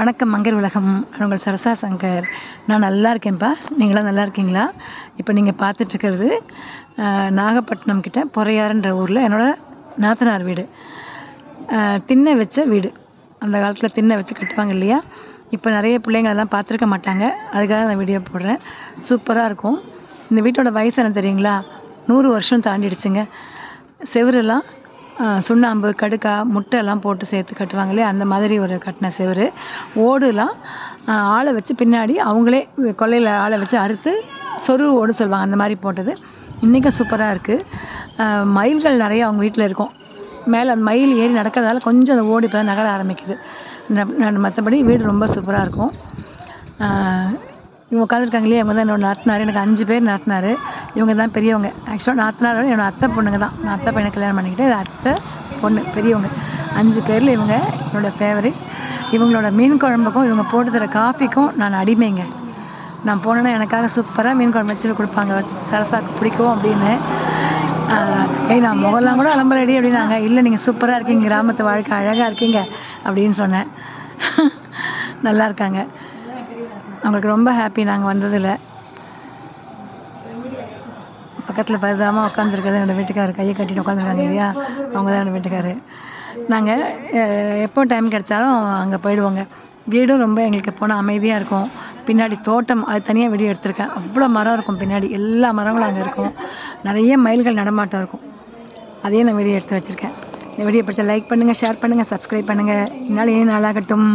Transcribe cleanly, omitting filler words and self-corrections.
வணக்கம் மங்கர் உலகம். நான் உங்கள் சரசா சங்கர். நான் நல்லா இருக்கேன்ப்பா. நீங்களாம் நல்லா இருக்கீங்களா? இப்போ நீங்கள் பார்த்துட்ருக்கிறது நாகப்பட்டினம் கிட்ட பொறையாறுன்ற ஊரில் என்னோடய நாத்தனார் வீடு. திண்ணை வச்ச வீடு. அந்த காலத்தில் திண்ணை வச்சு கட்டுவாங்க இல்லையா? இப்போ நிறைய பிள்ளைங்க அதெல்லாம் பார்த்துருக்க மாட்டாங்க. அதுக்காக நான் வீடியோ போடுறேன். சூப்பராக இருக்கும். இந்த வீட்டோட வயசு என்ன தெரியுங்களா? 100 வருஷம் தாண்டிடுச்சுங்க. செவரெல்லாம் சுண்ணாம்பு, கடுக்கா, முட்டைலாம் போட்டு சேர்த்து கட்டுவாங்க இல்லையா? அந்த மாதிரி ஒரு கட்டின செவரு. ஓடுலாம் ஆளை வச்சு பின்னாடி அவங்களே கொல்லையில் ஆளை வச்சு அறுத்து சொருவு ஓடு சொல்லுவாங்க, அந்த மாதிரி போட்டது. இன்றைக்கும் சூப்பராக இருக்குது. மயில்கள் நிறைய அவங்க வீட்டில் இருக்கும். மேலே அந்த மயில் ஏறி நடக்கிறதால கொஞ்சம் அந்த ஓடு இப்போ தான் நகர ஆரம்பிக்குது. மற்றபடி வீடு ரொம்ப சூப்பராக இருக்கும். இவங்க உட்காந்துருக்காங்க இல்லையா? இவங்க தான் என்னோடய நாத்தனார். எனக்கு 5 பேர் நாத்தனார். இவங்க தான் பெரியவங்க. ஆக்சுவலாக நாத்தனாரோட என்னோடய அத்தை பொண்ணுங்க தான். நான் அத்தை பையனை கல்யாணம் பண்ணிக்கிட்டு அத்தை பொண்ணு பெரியவங்க. 5 பேரில் இவங்க என்னோடய ஃபேவரட். இவங்களோட மீன் குழம்புக்கும் இவங்க போட்டு தர காஃபிக்கும் நான் அடிமைங்க. நான் போனேன்னா எனக்காக சூப்பராக மீன் குழம்பு வச்சு கொடுப்பாங்க. சரசாக்கு பிடிக்கும் அப்படின்னு. நான் முகலாம் கூட அலம்பலடி அப்படின்னாங்க. இல்லை, நீங்கள் சூப்பராக இருக்கீங்க, கிராமத்து வாழ்க்கை அழகாக இருக்கீங்க அப்படின்னு சொன்னேன். நல்லா இருக்காங்க. அவங்களுக்கு ரொம்ப ஹாப்பி நாங்கள் வந்ததில். பக்கத்தில் பரிதாபமாக உட்காந்துருக்கிறது என்னோடய வீட்டுக்காரர். கையை கட்டிட்டு உட்காந்துருக்காங்க இல்லையா? அவங்க தான் என்னோடய வீட்டுக்காரர். நாங்கள் எப்போ டைம் கிடைச்சாலும் அங்கே போயிடுவோங்க. வீடும் ரொம்ப எங்களுக்கு போனால் அமைதியாக இருக்கும். பின்னாடி தோட்டம், அது தனியாக வீடியோ எடுத்திருக்கேன். அவ்வளோ மரம் இருக்கும் பின்னாடி. எல்லா மரங்களும் அங்கே இருக்கும். நிறைய மயில்கள் நடமாட்டம் இருக்கும். அதையும் நான் வீடியோ எடுத்து வச்சுருக்கேன். இந்த வீடியோ பிடிச்சா லைக் பண்ணுங்கள், ஷேர் பண்ணுங்கள், சப்ஸ்கிரைப் பண்ணுங்கள். என்னால் நாளாகட்டும்.